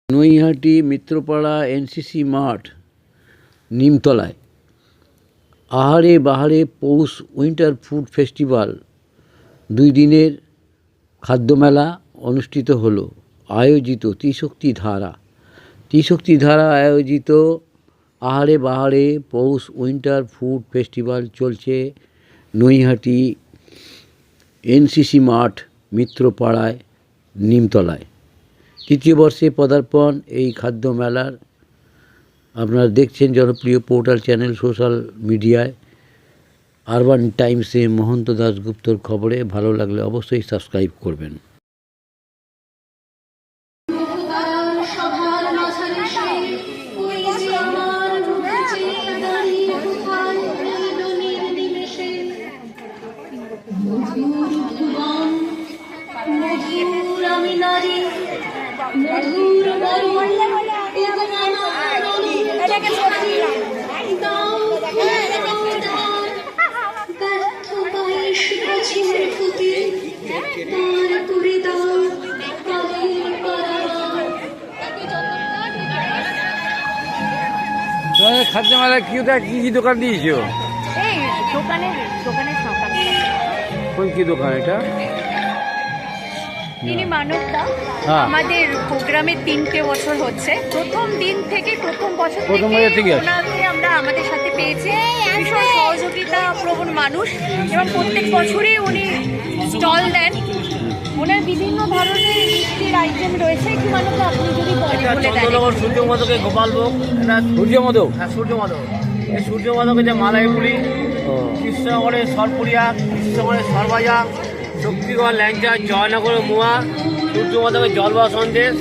Naihati মিত্রপাড়া NCC মাঠ নিমতলায় আহারে বাহারে পৌষ উইন্টার ফুড ফেস্টিভ্যাল 2 দিনের খাদ্যমেলা অনুষ্ঠিত হলো। আয়োজিত ত্রিশক্তি ধারা আয়োজিত আহারে বাহারে পৌষ উইন্টার ফুড ফেস্টিভ্যাল চলছে নৈহাটি এনসিসি মাঠ মিত্রপাড়ায় নিমতলায়। 3য় বর্ষে পদার্পণ এই খাদ্য মেলার আপনারা দেখছেন জনপ্রিয় পোর্টাল চ্যানেল সোশ্যাল মিডিয়ায় আরবান টাইমসে মহন্ত দাশগুপ্তর খবরে। ভালো লাগলে অবশ্যই সাবস্ক্রাইব করবেন। খাদ্য মেলা কি দোকান দিয়েছো? কোন কি দোকান এটা? তিনি মানবদা। আমাদের প্রোগ্রামে 3টে বছর হচ্ছে। প্রথম দিন থেকে প্রথম বছর থেকে আমরা আমাদের সাথে পেয়েছি। ভীষণ সহযোগিতা প্রবণ মানুষ এবং প্রত্যেক বছরই উনি স্টল দেন। ওনার বিভিন্ন ধরনের মিষ্টির আইটেম রয়েছে। কি মানবদা আপনি যদি বলে দেন? সূর্যমদকে গোপালভোগ, সূর্যমদক। হ্যাঁ সূর্যমদক। এই সূর্যমদকে যে মালাইপুরি, কৃষ্ণনগরের সরপুরিয়া, কৃষ্ণনগরের সরবাজা, শক্তিগড় ল্যাংচা, জয়নগরের মোয়া, সূর্যমদকের জলবা সন্দেশ,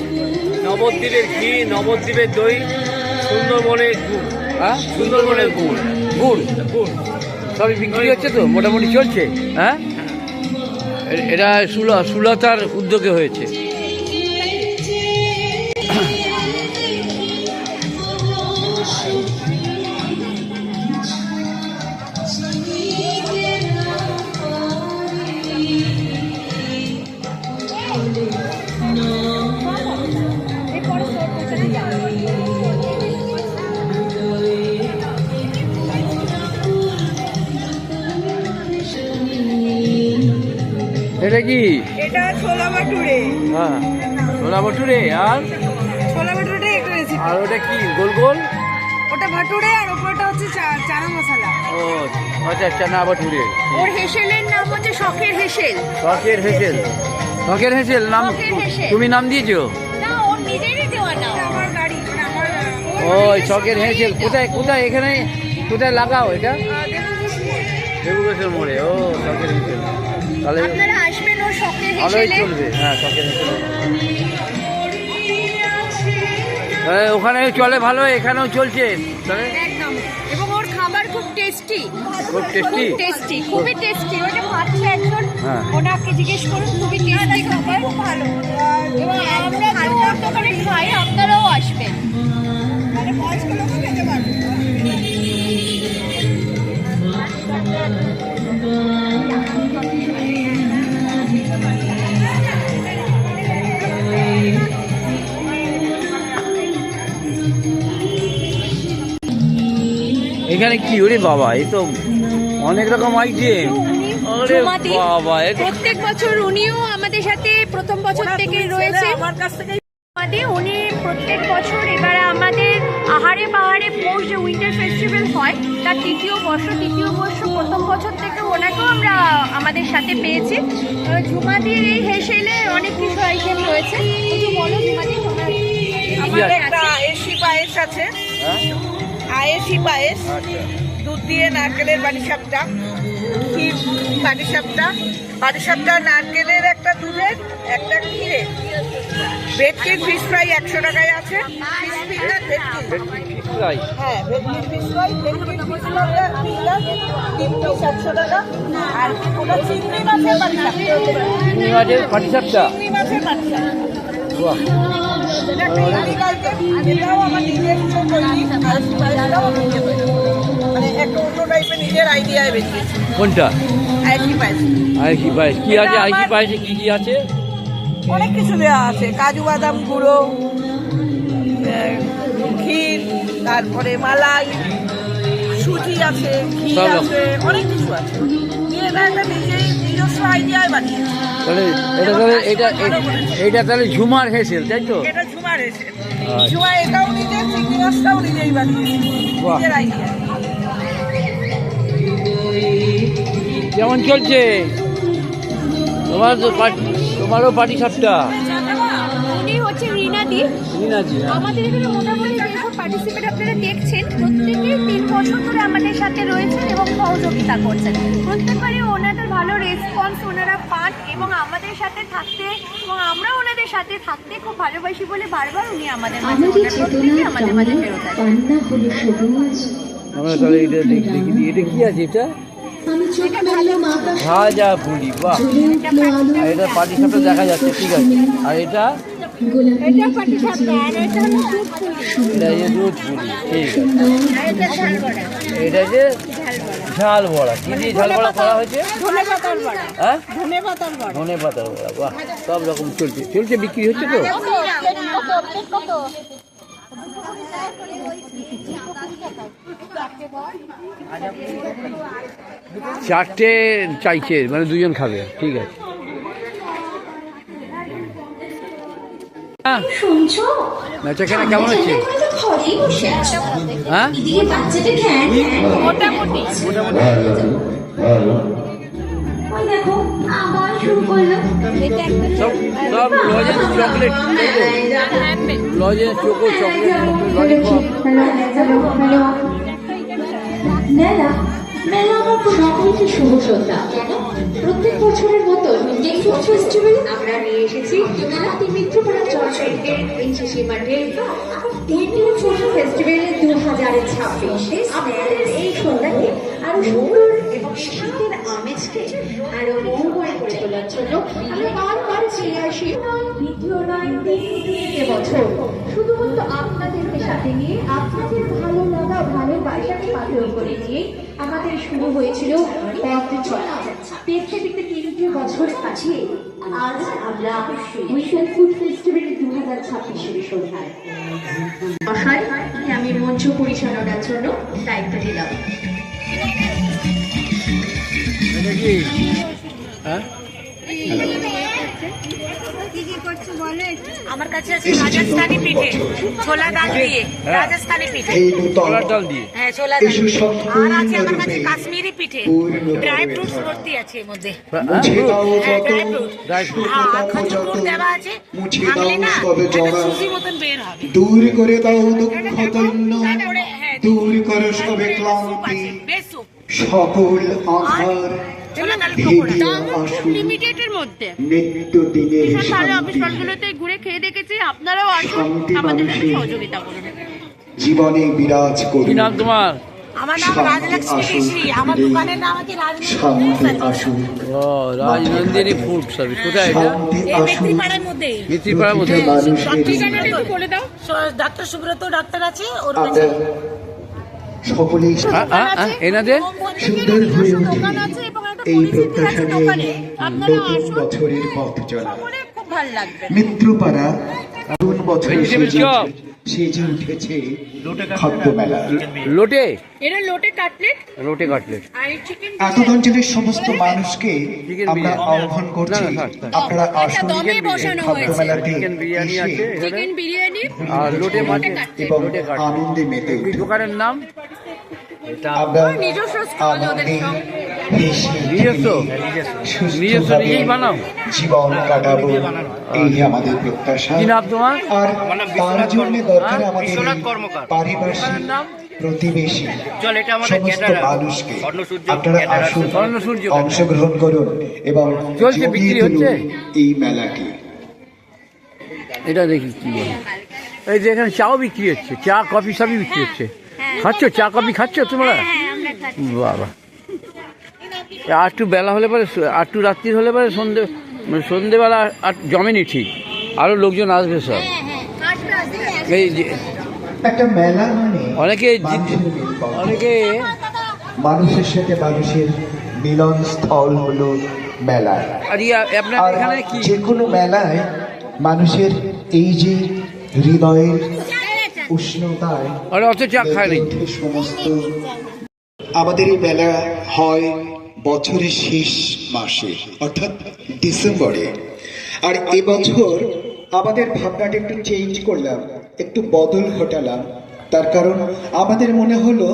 নবদ্বীপের ঘি, নবদ্বীপের দই, সুন্দরবনের গুড়। হ্যাঁ, সুন্দরবনের গুড় সবই বিক্রি হচ্ছে তো, মোটামুটি চলছে। হ্যাঁ, এটা সুলতার উদ্যোগে হয়েছে। এটা কি? এটা ছোলা ভাটুরে। হ্যাঁ, ছোলা ভাটুরে। আর ছোলা ভাটুরে একটা রেসিপি। আর ওটা কি গোল গোল? ওটা ভাটুরে আর উপরটা হচ্ছে চানা মশলা। ও আচ্ছা, চানা ভাটুরে। ওর হেসেলের নাম হচ্ছে শখের হেসেল। শখের হেসেল নাম তুমি নাম দিয়েছো? না, ওর নিজেরই দেওয়া নাম। আমার গাড়ি আমার ওই শখের হেসেল কোথায় এখানে কোথায় লাগাও এটা? দেবুগেশের মোড়ে। ও শখের হেসেল, তাহলে আপনারা আসবেন ওর শখের ভালোই হেসেলে। চলবে। হ্যাঁ, শখের হেসেল ওখানে চলে ভালো, এখানেও চলছে একদম। এবং ওর খাবার খুব টেস্টি। খুব টেস্টি, খুবই টেস্টি। ওটা খাচ্ছে একজন, হ্যাঁ। ওনাকে জিজ্ঞেস করুন। খুবই টেস্টি খাবার, খুব ভালো। এবং আমরা তো ওর দোকানে খাই, আপনারাও আসবেন। মানে বয়স্ক লোকও খেতে পারবে। এখানে কি? ওরে বাবা, এই তো অনেক রকম আইটেম। জুমাদি বাবা, প্রত্যেক বছর উনিও আমাদের সাথে প্রথম বছর থেকে রয়েছে। আমার কাছ থেকে উনি প্রত্যেক বছর এবার আমাদের আহারে পাহাড়ে পৌষ যে উইন্টার ফেস্টিভ্যাল হয় তার তৃতীয় বর্ষ প্রথম বছর থেকে ওনাকেও আমরা আমাদের সাথে পেয়েছি। ঝুমাদির এই হেসেলে অনেক কিছু আইটেম রয়েছে। একটু বলো ঝুমাদি, তোমার আমার একটা আয়েশি পায়েস আছে। আয়েশি পায়েস, দুধ দিয়ে নারকেলের বাটিসাপটা, ক্ষীর বাটিসাপটা, নারকেলের একটা দুধের একটা ক্ষীরে, ভেটকির ফিশ ফ্রাই 100 টাকায় আছে। হ্যাঁ, ভেটকির ফিশ ফ্রাই, ভেটকির ফিশ ফ্রাই 100 টাকা। আর ওটা চিংড়ি মাছের বাটিসাপটা। এটাও আমার নিজের তৈরি। মানে একটা অন্য টাইপের নিজের আইডিয়ায় বেরিয়েছে। কোনটা? আইসি পায়েস। আইসি পায়েস কি আছে? আইসি পায়েসে কি কি আছে? অনেক কিছু দেওয়া আছে, কাজু বাদাম গুঁড়ো, তারপরে মালাই, সুজি আছে, ঘি সব রকম। আছে, অনেক কিছু আছে। দিয়ে এটা একটা নিজস্ব আইডিয়ায় বানিয়েছি। তাহলে এটা তাহলে ঝুমার হেসেল, তাই তো? এটা ঝুমার এসে আচ্ছা। ঝুমা এটাও নিজের, চিংড়ি মাছটাও নিজেই বানিয়েছি, বাহ। নিজের আইডিয়া। কেমন চলছে তোমারও পাটি সাপটা? উনি হচ্ছে রিনাদি। রিনাজি, হ্যাঁ। আমাদের এখানে মোটামুটি যেসব পার্টিসিপেট আপনারা দেখছেন প্রত্যেকেই 3 বছর ধরে আমাদের সাথে রয়েছেন এবং সহযোগিতা করছেন। প্রত্যেকবারই ওনাদের ভালো রেসপন্স ওনারা পান এবং আমাদের সাথে থাকতে এবং আমরা ওনাদের সাথে থাকতে খুব ভালোবাসি বলে বারবার উনি আমাদের মাঝে প্রত্যেকে আমাদের মাঝে ফেরত আসেন। আমরা তাহলে এটা দেখি, এটা কি আছে? এটা ভাজা পুলি, বাহ। আর এটা পাটি সাপটা দেখা যাচ্ছে, ঠিক আছে। আর এটা এটা পাটিসাপটা আর এটা হলো দুধ পুলি। এটা যে দুধ পুলি, ঠিক আছে। আর এটা ঝাল বড়া। এটা যে ঝাল বড়া। কি দিয়ে ঝাল বড়া করা হয়েছে? ধনে পাতার বড়া, হ্যাঁ, ধনে পাতার বড়া। ধনে পাতার বড়া, বাহ। সব রকম চলছে, বিক্রি হচ্ছে তো? চারটে চাইছে, মানে 2 জন খাবে, ঠিক আছে। বেচাকেনা কেমন হচ্ছে? হ্যাঁ, মোটামুটি সব lozenges chocolate, lozenges choco chocolate lollipop. মেলা আমার সকলকে শুভ সন্ধ্যা। প্রত্যেক বছরের মতো ফুড ফেস্টিভ্যাল আমরা নিয়ে এসেছি জগন্নাথী মিত্রপাড়া চলচ্চিত্রের এনসিসি মাঠে ফুড ফেস্টিভ্যাল 2026। আপনাদের এই সন্ধ্যাকে আরো সুন্দর এবং শীতের আমেজকে আরো মহময় করে তোলার জন্য আমরা বারবার ফিরে আসি। দ্বিতীয় নয়, তিনটে বছর শুধুমাত্র আপনাদেরকে সাথে নিয়ে, আপনাদের ভালো লাগা ভালোবাসাকে পাথর করে নিয়ে আমাদের শুরু হয়েছিল পথ চলা। দেখতে দেখতে 3টে বছর কাটিয়ে আজ আমরা উইকেন্ড ফুড ফেস্টিভ্যাল 2026 সন্ধ্যায় আমি মঞ্চ পরিচালনার জন্য দায়িত্ব দিলাম। এটা কি? হ্যাঁ, আমার কাছে আছে রাজস্থানি পিঠে, ছোলা ডাল দিয়ে, রাজস্থানি পিঠে, ছোলার ডাল দিয়ে। হ্যাঁ ছোলা ডাল। আর আছে আমার কাছে কাশ্মীরি পিঠে, ড্রাই ফ্রুটস ভর্তি আছে এর মধ্যে। হ্যাঁ, ড্রাই ফ্রুট আর খজুর গুড় দেওয়া আছে, ভাঙলে না একটা সুজি মতন বের হবে। দূর করে দাও দুঃখ তৈন্য, তারপরে হ্যাঁ দূর করো সবে স্যুপ ক্লান্তি, আছে, বেশ স্যুপ। সকল আধার ছোলা ডাল ভেঙে পকোড়া দাম আসুন লিমিটেডের মধ্যে। নিত্য দিনের বিশাল ভালো শান্তি, অফিসগুলোতে ঘুরে খেয়ে দেখেছি, আপনারাও আসুন শান্তি আমাদের সাথে মানুষের সহযোগিতা করুন। জীবনে বিরাজ কি করুন। নাম তোমার? আমার নাম রাজলক্ষ্মী কেশরী, আমার দোকানের নাম আছে রাজলক্ষ্মী শান্তি আসুন, ও, রাজনন্দিনী ফুড সার্ভিস। কোথায় এটা? শান্তি আসুন, মেত্রীপাড়ার মধ্যে। মিত্রিপাড়ার মধ্যে। মানুষের ঠিকানাটা একটু বলে দাও। ডাক্তার সুব্রত ডাক্তার আছে ওর আমরা সকলেই এনাদের সুন্দর হয়ে উঠি দোকান আছে এবং একটা এই পরিচিতি আছে প্রত্যাশা দোকানে। নিয়ে আপনারা নতুন আসুন, বছরের পথ চলা। সকলে খুব ভালো লাগবে। মিত্রপাড়া নতুন বছরে Vegetable chop। সেজে উঠেছে খাদ্য মেলা। লোটে এটা লোটে কাটলেট কাটলেট। আর চিকেন এতদ অঞ্চলের সমস্ত মানুষকে Chicken আমরা biryani। আহ্বান করছি, না, থাক। আপনারা আসুন দমে বসানো খাদ্য হয়েছে। মেলাতে চিকেন বিরিয়ানি এসে আছে এখানে, চিকেন বিরিয়ানি আর লোটে মাছ এবং লোটে কাটলেট। আনন্দে মেতে এই উঠুন। দোকানের নাম? আমরা নিজস্ব স্টল ওদের আনন্দে সব। হেসে নিজস্ব? নিজস্ব সুস্থভাবে নিজেই বানাও? জীবন কাটাবো, এই আমাদের প্রত্যাশা। কি নাম তোমার? আর তার জন্য দরকার আমাদের বিশ্বনাথ কর্মকার। পারিপার্শ্বিক নাম? প্রতিবেশী চল, এটা আমাদের সমস্ত ক্যাটারার। মানুষকে স্বর্ণসূর্য আপনারা ক্যাটারার। আসুন, স্বর্ণসূর্য। অংশগ্রহণ করুন এবং চলছে, জমিয়ে বিক্রি তুলুন হচ্ছে? এই মেলাটি। এটা দেখি কি বলে। এই যে এখানে চাও বিক্রি হচ্ছে, চা কফি সবই বিক্রি হচ্ছে। খাচ্ছ চা কফি খাচ্ছ তোমরা? বাবা, আর একটু বেলা হলে পরে, আর একটু রাত্রি হলে পরে সন্ধেবেলা আর জমেনি ঠিক, আরও লোকজন আসবে সব। এই যে একটা মেলা মানে অনেকে মানুষের মিলন। অনেকে মানুষের সাথে মানুষের মিলন স্থল হলো মেলা। আর আপনার আর এখানে কি যে কোনো মেলায় মানুষের এই যে হৃদয়ের উষ্ণতায় আর অত চা খায় নাই। মধ্যে সমস্ত আমাদের এই মেলা হয় বছরের শেষ মাসে অর্থাৎ ডিসেম্বরে। আর এবছর আমাদের ভাবনাটা একটু চেঞ্জ করলাম, একটু বদল ঘটালাম। তার কারণ আমাদের মনে হলো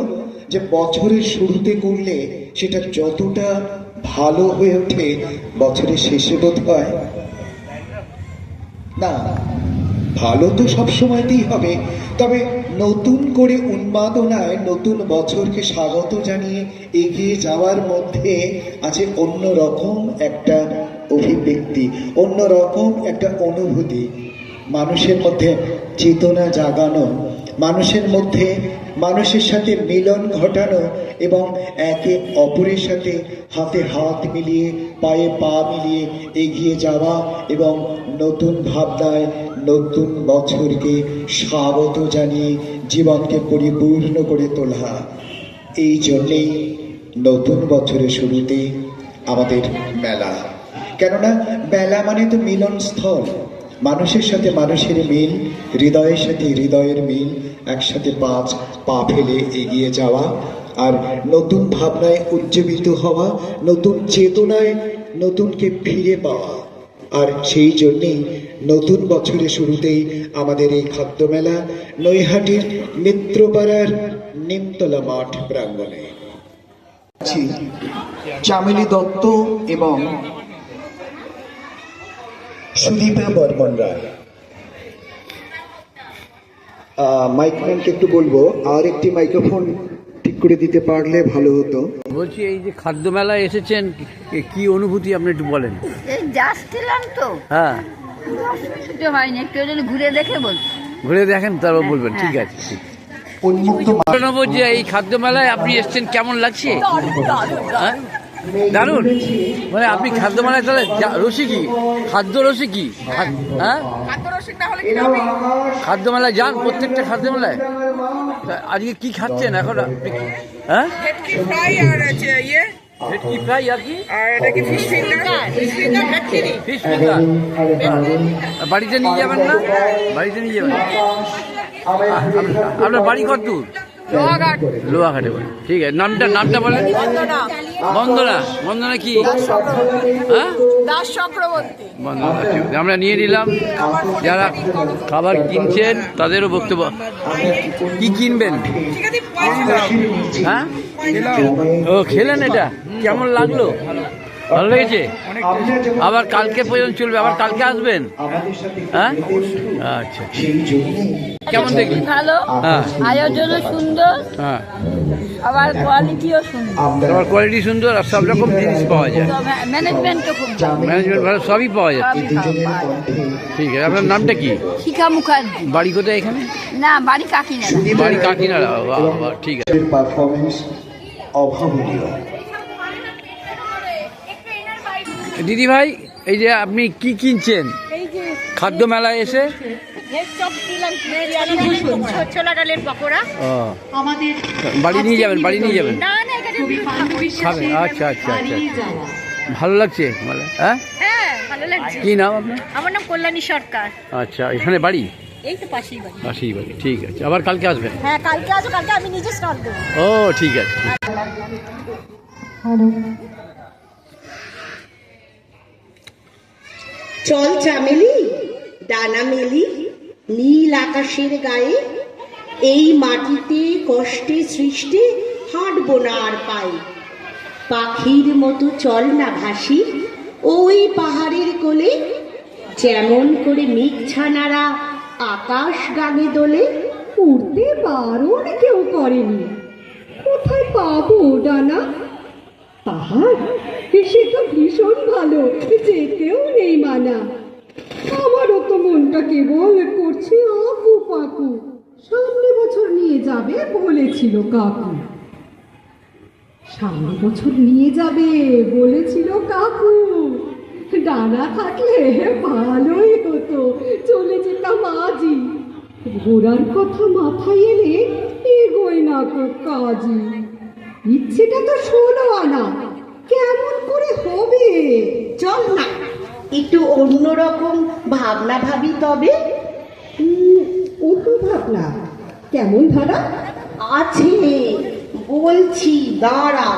যে বছরের শুরুতে করলে সেটা যতটা ভালো হয়ে ওঠে বছরের শেষে বোধ হয় না। ভালো তো সব সময়তেই হবে, তবে নতুন করে উন্মাদনায় নতুন বছরকে স্বাগত জানিয়ে এগিয়ে যাওয়ার মধ্যে আছে অন্যরকম একটা অভিব্যক্তি, অন্যরকম একটা অনুভূতি। মানুষের মধ্যে চেতনা জাগানো, মানুষের মধ্যে মানুষের সাথে মিলন ঘটানো এবং একে অপরের সাথে হাতে হাত মিলিয়ে পায়ে পা মিলিয়ে এগিয়ে যাওয়া এবং নতুন ভাবনায় নতুন বছরকে স্বাগত জানিয়ে জীবনকে পরিপূর্ণ করে তোলা। এই জন্যেই নতুন বছরের শুরুতে আমাদের মেলা। কেননা মেলা মানে তো মিলনস্থল, মানুষের সাথে মানুষের মিল, হৃদয়ের সাথে হৃদয়ের মিল, একসাথে পা ফেলে এগিয়ে যাওয়া আর নতুন ভাবনায় উজ্জীবিত হওয়া, নতুন চেতনায় নতুনকে ফিরে পাওয়া। আর সেই জন্যেই নতুন বছরের শুরুতেই আমাদের এই খাদ্য মেলা নৈহাটির মিত্রপাড়ার নিমতলা মাঠ প্রাঙ্গণে। চামেলি দত্ত এবং সুদীপা বর্মন রায়। মাইকম্যানকে একটু বলবো আর একটি মাইক্রোফোন ঠিক করে দিতে পারলে ভালো হতো। বলছি এই যে খাদ্য মেলায় এসেছেন, কি অনুভূতি আপনি একটু বলেন। এই যাচ্ছিলাম তো, হ্যাঁ, অসুবিধা হয়নি, একটু ওই জন্য ঘুরে দেখে বলছি। ঘুরে দেখেন তারপর বলবেন। ঠিক আছে, ঠিক উন্মুক্ত জানাবো যে এই খাদ্য মেলায় আপনি এসেছেন, কেমন লাগছে? হ্যাঁ, দারুণ। মানে আপনি খাদ্য মেলায় তাহলে রসিকই, খাদ্য রসিকই। হ্যাঁ, খাদ্য মেলায় যান, প্রত্যেকটা খাদ্য মেলায়। আজকে কি খাচ্ছেন এখন আপনি? হ্যাঁ, ভেটকি ফ্রাই আর ইয়ে ভেটকি ফ্রাই আর কি? আর এটা কি ফিশ ফিঙ্গার? ফিশ ফিঙ্গার ভেটকি। Fish finger. বাড়িতে নিয়ে যাবেন না? বাড়িতে নিয়ে যাবেন। আপনার বাড়ি কত দূর? লোহাঘাটে বাড়ি। ঠিক আছে, নামটা বলেন। বন্দনা। বন্দনা কি? হ্যাঁ, দাস চক্রবর্তী। বন্দনা। আমরা নিয়ে নিলাম। যারা খাবার কিনছেন তাদেরও বক্তব্য। কি কিনবেন? হ্যাঁ, ও খেলেন, এটা কেমন লাগলো? ভালো লেগেছে? আবার কালকে পর্যন্ত চলবে? আবার কালকে আসবেন? হ্যাঁ, আচ্ছা। কেমন দেখলি? ভালো, হ্যাঁ, আয়োজনও সুন্দর, হ্যাঁ, আবার কোয়ালিটিও সুন্দর, তোমার কোয়ালিটি সুন্দর আর সব রকম জিনিস পাওয়া যায়। ম্যানেজমেন্টও খুব ভালো। ম্যানেজমেন্ট ভালো, সবই পাওয়া যাচ্ছে। ঠিক আছে, আপনার নামটা কি? শিখা মুখার্জি। বাড়ি কোথায় এখানে? না, বাড়ি কাকিনাড়া। বাড়ি কাকিনাড়া। বাহ, বাহ, ঠিক আছে। পারফরমেন্স অভাবনীয়। দিদি ভাই, এই যে আপনি কি কিনছেন খাদ্য মেলায় এসে? ছোলা ডালের পকোড়া। ও, বাড়ি নিয়ে যাবেন? বাড়ি নিয়ে যাবেন? না না, এখানে খাবেন? আচ্ছা আচ্ছা আচ্ছা। ভালো লাগছে মেলা? হ্যাঁ, হ্যাঁ, ভালো লাগছে। কি নাম আপনার? আমার নাম কল্যাণী সরকার। আচ্ছা, এখানে বাড়ি? এই তো পাশেই বাড়ি। পাশেই বাড়ি। ঠিক আছে, আবার কালকে আসবেন? হ্যাঁ, কালকে আসো, কালকে আমি নিজে স্টল দেবো। ও, ঠিক আছে। চল চামেলি, ডানা মেলি নীল আকাশের গায়ে, এই মাটিতে কষ্টে সৃষ্টি হাঁটবো না আর পায়ে। পাখির মতো চল না ভাসি ওই পাহাড়ের কোলে, যেমন করে মেঘছানারা আকাশ গানে দোলে। উড়তে বারণ কেউ করেনি, কোথায় পাবো ডানা? পাহাড় সে তো ভীষণ ভালো, যেতেও নেই মানা। আমারও তো মনটা কেবল করছে আকু পাকু, সামনে বছর নিয়ে যাবে বলেছিল কাকু। সামনে বছর নিয়ে যাবে বলেছিল কাকু, ডানা থাকলে ভালোই হতো, চলে যেতাম আজই। ঘোরার কথা মাথায় এলে এগোয় না তো কাজই। ইচ্ছেটা তো 16 আনা, কেমন করে হবে? চল না একটু অন্যরকম ভাবনা ভাবি তবে। অন্য ভাবনা কেমন ভাড়া? আছে, বলছি দাঁড়া।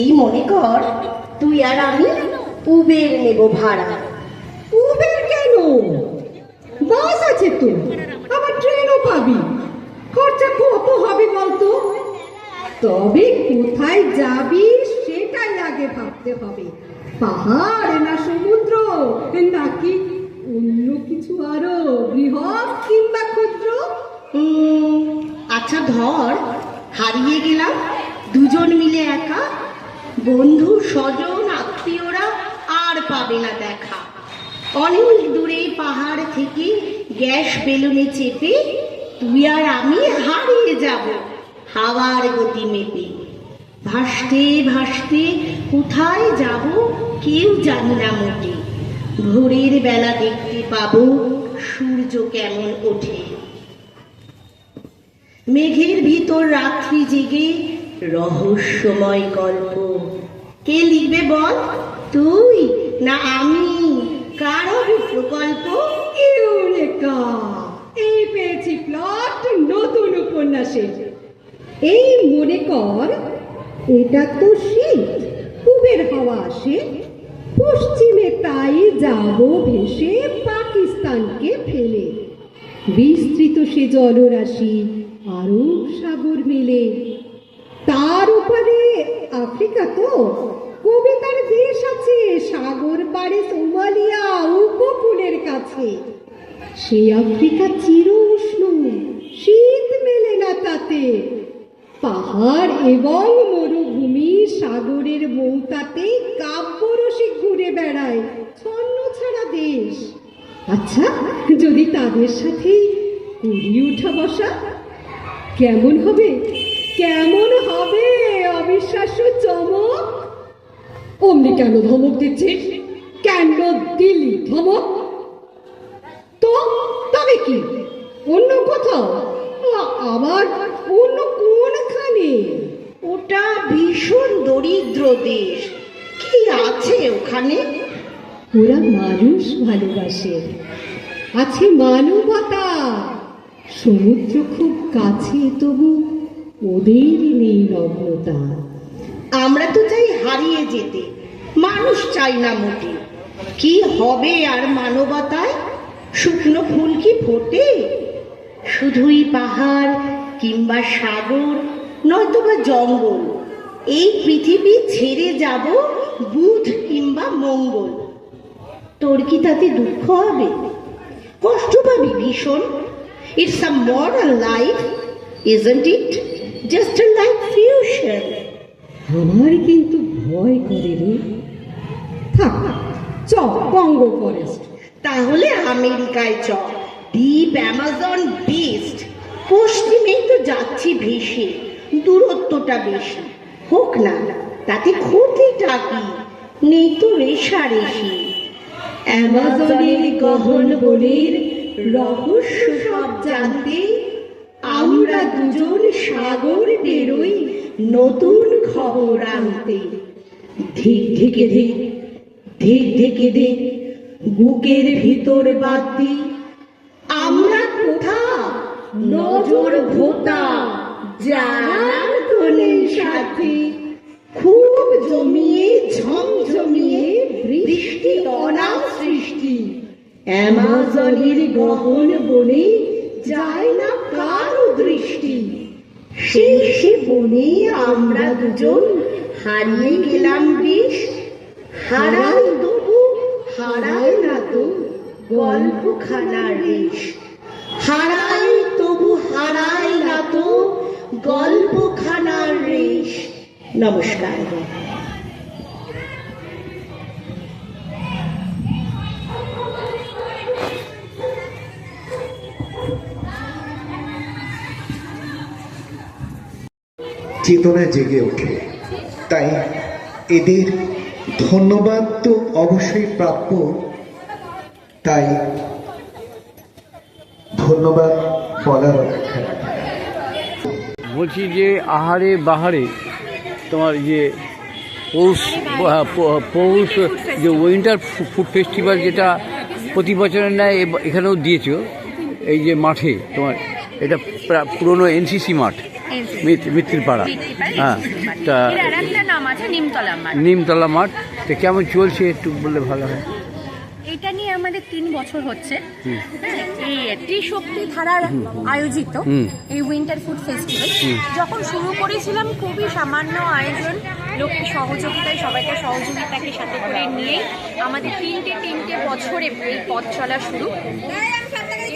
এই মনে কর তুই আর আমি উবের নেব ভাড়া। উবের কেন? বাস আছে তো, আবার ট্রেনও পাবি। খরচা কত হবে বলতো? তবে কোথায় যাবি সেটাই আগে ভাবতে হবে। পাহাড় না সমুদ্র, নাকি অন্য কিছু আরো বৃহৎ কিংবা ক্ষুদ্র? আচ্ছা ধর হারিয়ে গেলাম, দুজন মিলে একা, বন্ধু স্বজন আত্মীয়রা আর পাবে না দেখা। অনেক দূরে পাহাড় থেকে গ্যাস বেলুনে চেপে তুই আর আমি হারিয়ে যাব হাওয়ার গতি মেপে। ভাসতে ভাসতে কোথায় যাব কেউ জানি না মোটে। ভোরের বেলা দেখতে পাবো সূর্য কেমন ওঠে। মেঘের ভিতর রাত্রি জেগে রহস্যময় গল্প। কে লিখবে বল, তুই না আমি? কার হবে প্রকল্প? ইউরেকা! এই পেয়েছি প্লট নতুন উপন্যাসের। এই মনে কর, এটা তো শীত, পূবের হাওয়া আসে, পশ্চিমে তাই যাব ভেসে পাকিস্তানকে ফেলে। বিস্তৃত সে জলরাশি আরব সাগর মেলে, তার উপরে আফ্রিকা তো কবিতার দেশ আছে, সাগর পাড়ে সোমালিয়া উপকূলের কাছে। সেই আফ্রিকা চির উষ্ণ, শীত মেলে না তাতে। পাহাড় এবং মরুভূমি সাগরের মৌতাতে কাব্যরসিক ঘুরে বেড়ায় ছন্ন ছাড়া দেশ। আচ্ছা, যদি তাদের সাথে করি উঠা বসা, কেমন হবে? কেমন হবে অবিশ্বাস্য চমক? অমনি কেন ধমক দিচ্ছিস? কেন দিলি ধমক? তো তবে কি অন্য কোথাও? আবার অন্য কোনখানে? ওটা ভীষণ দরিদ্র দেশ, কি আছে ওখানে? ওরা মানুষ ভালোবাসে, আছে মানবতা। সমুদ্র খুব কাছে, তবু ওদের নেই নগ্নতা। আমরা তো চাই হারিয়ে যেতে, মানুষ চাই না মোটে। কি হবে আর মানবতায়? শুকনো ফুল কি ফোটে? শুধুই পাহাড় কিংবা সাগর, নয়তোবা জঙ্গল। এই পৃথিবী ছেড়ে যাব বুধ কিংবা মঙ্গল। তোর কি তাতে দুঃখ হবে? কষ্ট পাবি ভীষণ? It's a modern life, isn't it? Just a light fusion. আমার কিন্তু ভয় করে রে। থাক, চ কঙ্গো ফরেস্ট। তাহলে আমেরিকায় চ, ডিপ অ্যামাজন বেস্ট। পশ্চিমেই তো যাচ্ছি ভেসে, দূরত্বটা বেশি। হোক না, তাতে ক্ষতিটা কি? নেই তো রেশারেশি। অ্যামাজনের গহন বনের রহস্য সব জানতে আমরা দুজন সাগর বেরোই নতুন খবর আনতে। ধিক ধিকে ধিক, ধিক ধিকে ধিক, বুকের ভিতর বাতি আমরা কোথা নজর ভোতা, জানার তো নেই সাথী। খুব জমিয়ে ঝমঝমিয়ে বৃষ্টি অনাম সৃষ্টি। অ্যামাজনের গহন বনে যায় না কারো দৃষ্টি। শেষে বনে আমরা দুজন হারিয়ে গেলাম বেশ। হারাই তবু হারায় না তো গল্পখানার রেশ। হারাই তবু হারায় না তো গল্পখানার রেশ। নমস্কার। চেতনা জেগে ওঠে, তাই এদের ধন্যবাদ তো অবশ্যই প্রাপ্য। তাই ধন্যবাদ বলার অপেক্ষা। বলছি যে আহারে বাহারে তোমার যে পৌষ যে উইন্টার ফুড ফেস্টিভ্যাল, যেটা প্রতি বছরের ন্যায় এখানেও দিয়েছো, এই যে মাঠে তোমার এটা পুরনো এনসিসি মাঠ, মিত্রিপাড়া। হ্যাঁ, তা এর একটা নাম আছে নিমতলা মাঠ। নিমতলা মাঠ। তো কেমন চলছে একটু বললে ভালো হয়। এটা নিয়ে আমাদের 3 বছর হচ্ছে। এই ত্রিশক্তি ধারার আয়োজিত এই উইন্টার ফুড ফেস্টিভ্যাল যখন শুরু করেছিলাম, খুবই সামান্য আয়োজন, লোকের সহযোগিতায়, সবাইকে সহযোগিতাকে সাথে করে নিয়ে আমাদের তিনটে বছরে এই পথ চলা শুরু।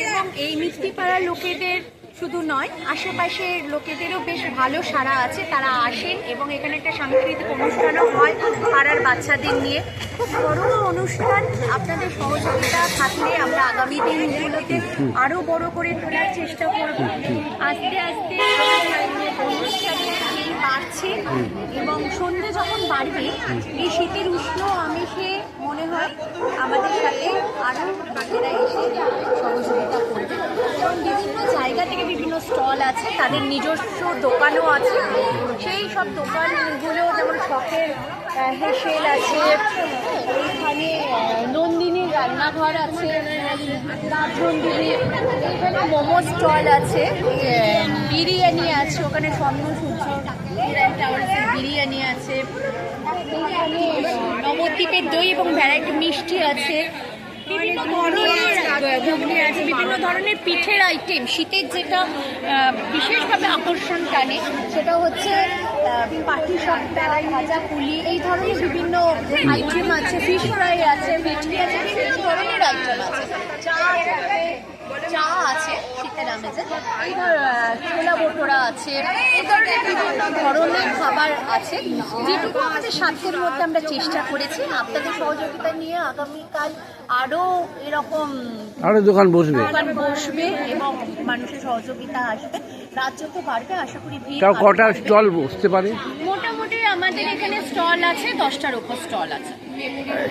এবং এই মিষ্টিপাড়ার লোকেদের শুধু নয়, আশেপাশের লোকেদেরও বেশ ভালো সাড়া আছে, তারা আসেন এবং এখানে একটা সাংস্কৃতিক অনুষ্ঠানও হয় পাড়ার বাচ্চাদের নিয়ে। খুব বড় অনুষ্ঠান, আপনাদের সহযোগিতা থাকলে আমরা আগামী দিনগুলোতে আরও বড় করে তোলার চেষ্টা করব। আস্তে আস্তে অনুষ্ঠানের ভিড় বাড়ছে এবং সন্ধ্যে যখন বাড়বে, এই শীতের উষ্ণ আমেজে মনে হয় আমাদের সাথে আরও বাকিরা এসে সহযোগিতা করবে। এবং বিভিন্ন জায়গা থেকে বিভিন্ন স্টল আছে, তাদের নিজস্ব দোকানও আছে। সেই সব দোকানগুলো যেমন শখের হেসেল আছে, এইখানে নন্দিনীর রান্নাঘর আছে, নন্দিনী, এখানে মোমো স্টল আছে, বিরিয়ানি আছে, ওখানে স্বর্ণ সূর্য টাওয়ার্সের বিরিয়ানি আছে, এইখানে নবদ্বীপের দই এবং ভ্যারাইটি মিষ্টি আছে, বিভিন্ন ধরনের ঘুগনি আছে, বিভিন্ন ধরনের পিঠের আইটেম। শীতের যেটা বিশেষভাবে আকর্ষণ টানে সেটা হচ্ছে পাটিসাপটা, ভাজা পুলি, এই ধরনের বিভিন্ন আইটেম আছে, ফিশ ফ্রাই আছে, ভেটকি আছে, বিভিন্ন ধরনের আইটেম আছে। চা আছে শীতের আমেজে, এই ছোলা বটোরা আছে, এই ধরনের বিভিন্ন ধরনের খাবার আছে। যেটুকু আমাদের সাধ্যের মধ্যে আমরা চেষ্টা করেছি। আপনাদের সহযোগিতা নিয়ে আগামীকাল আরও এরকম দোকান বসবে এবং মানুষের সহযোগিতা আসবে, রাজ্য তো বাড়বে, আশা করি ভিড়। কটা স্টল বসতে পারে? মোটামুটি আমাদের এখানে স্টল আছে 10টার উপর স্টল আছে।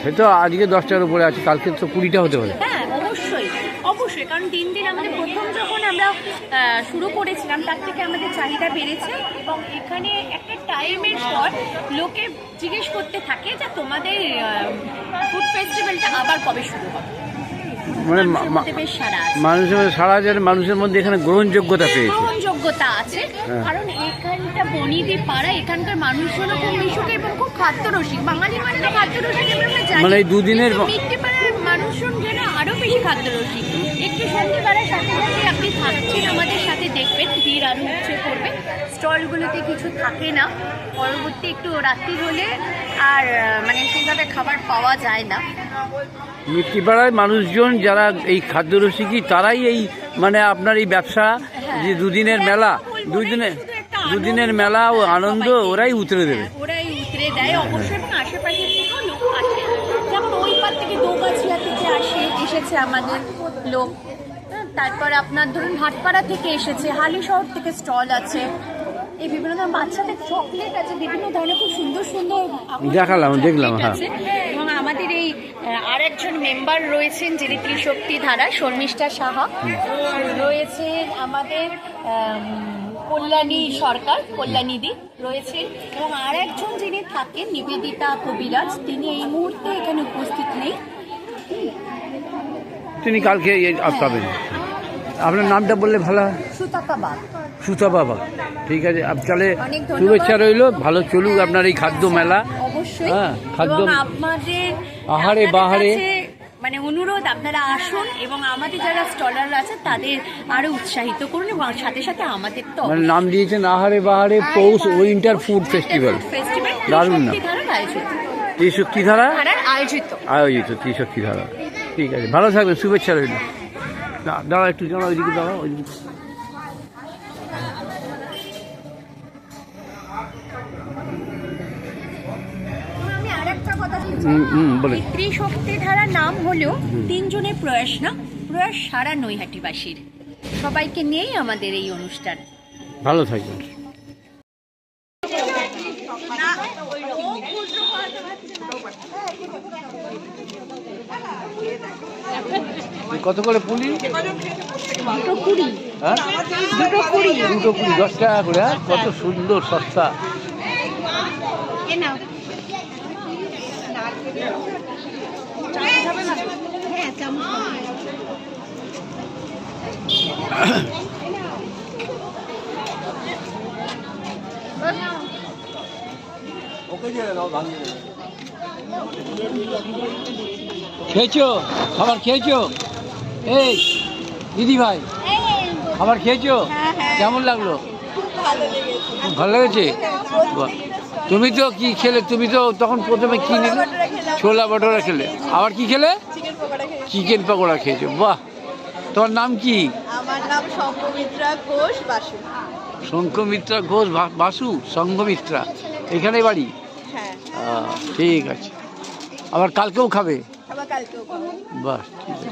সে তো আজকে 10টার উপরে আছে, কালকে তো 20টা হতে পারে। হ্যাঁ, অবশ্যই, কারণ দিন আমাদের প্রথম যখন আমরা শুরু করেছিলাম তার থেকে আমাদের চাহিদা বেড়েছে এবং এখানে একটা টাইমের পর লোকে জিজ্ঞেস করতে থাকে যে তোমাদের ফুড ফেস্টিভ্যালটা আবার কবে শুরু হবে। মানে বেশ সারা মানুষের মধ্যে এখানে গ্রহণযোগ্যতা আছে, কারণ এখানটা বনিদি পাড়া, এখানকার মানুষজনও খুব মিশুক এবং খুব খাদ্যরসিক। বাঙালি মানে তো খাদ্যরসিক, মানে এই দুদিনের মিষ্টিপাড়ার মানুষজন যেন আরো বেশি খাদ্যরসিক। একটু সন্ধে বাড়ার সাথে সাথে আপনি থাকছেন আমাদের সাথে, দেখবেন ভিড় আরো উঠছে পড়বে। স্টলগুলোতে কিছু থাকে না, পরবর্তী একটু রাত্রি হলে আর মানে সেইভাবে খাবার পাওয়া যায় না। মিষ্টিপাড়ায় মানুষজন যারা এই খাদ্যরসিকী, তারাই এই মানে আপনার এই ব্যবসা, যে দুদিনের মেলা, দুদিনের মেলা ও আনন্দ ওরাই উতরে দেবে, দেয় অবশ্যই। এবং আশেপাশের থেকেও লোক আসে, যেমন ওই পার থেকে দোগাছিয়া থেকে এসেছে আমাদের লোক, তারপর আপনার ধরুন ভাটপাড়া থেকে এসেছে, হালিশহর থেকে স্টল আছে, এই বিভিন্ন ধরনের বাচ্চাদের চকলেট আছে, বিভিন্ন ধরনের খুব সুন্দর দেখলাম। হ্যাঁ, এবং আমাদের এই আরেকজন মেম্বার রয়েছেন যিনি ত্রিশক্তি ধারা, শর্মিষ্ঠা সাহা রয়েছেন, আমাদের কল্যাণী সরকার, কল্যাণীদি রয়েছেন, এবং আর একজন যিনি থাকেন নিবেদিতা কবিরাজ, তিনি এই মুহূর্তে এখানে উপস্থিত নেই, তিনি কালকে পাবেন। আপনার নামটা বললে ভালো হয়। সুতা বাবা, ঠিক আছে। তাহলে শুভেচ্ছা রইল, ভালো চলুক আপনার এই খাদ্য মেলা। অবশ্যই। হ্যাঁ, খাদ্য আপনাদের আহারে বাহারে মানে অনুরোধ, আপনারা আসুন এবং আমাদের যারা স্টলার আছে তাদের আরো উৎসাহিত করুন, এবং সাথে সাথে আমাদের তো মানে নাম দিয়েছেন আহারে বাহারে পৌষ উইন্টার ফুড ফেস্টিভ্যাল। দারুণ না, ত্রিশক্তি ধারা আয়োজিত ত্রিশক্তি ধারা। ঠিক আছে, ভালো থাকবেন, শুভেচ্ছা রইল। দাঁড়া একটু, দাঁড়া ওইদিকে, দাঁড়া ওইদিকে। ত্রিশক্তি ধারা নাম হলেও 3 জনের প্রয়াস না, প্রয়াস সারা নৈহাটিবাসীর, সবাইকে নিয়েই আমাদের এই অনুষ্ঠান। ভালো থাকবেন। কত করে পুলি? 220। হ্যাঁ, 220 10 টাকা করে। কত সুন্দর, সস্তা। খেয়েছো? খাবার খেয়েছো? এই দিদি ভাই, খাবার খেয়েছো? কেমন লাগলো? ভালো লেগেছে? বাহ। তুমি তো কি খেলে? তুমি তো তখন প্রথমে কি নিলে? ছোলা ভটোরা খেলে, আবার কি খেলে? চিকেন পকোড়া খেয়েছো। বাহ, তোমার নাম কি? আমার নাম সংঘমিত্রা ঘোষ বাসু। শঙ্খমিত্রা ঘোষ বাসু, সংঘমিত্রা, এখানে বাড়ি? হ্যাঁ, ঠিক আছে। আবার কালকেও খাবে? আবার কালকেও খাবো। বাহ, ঠিক আছে।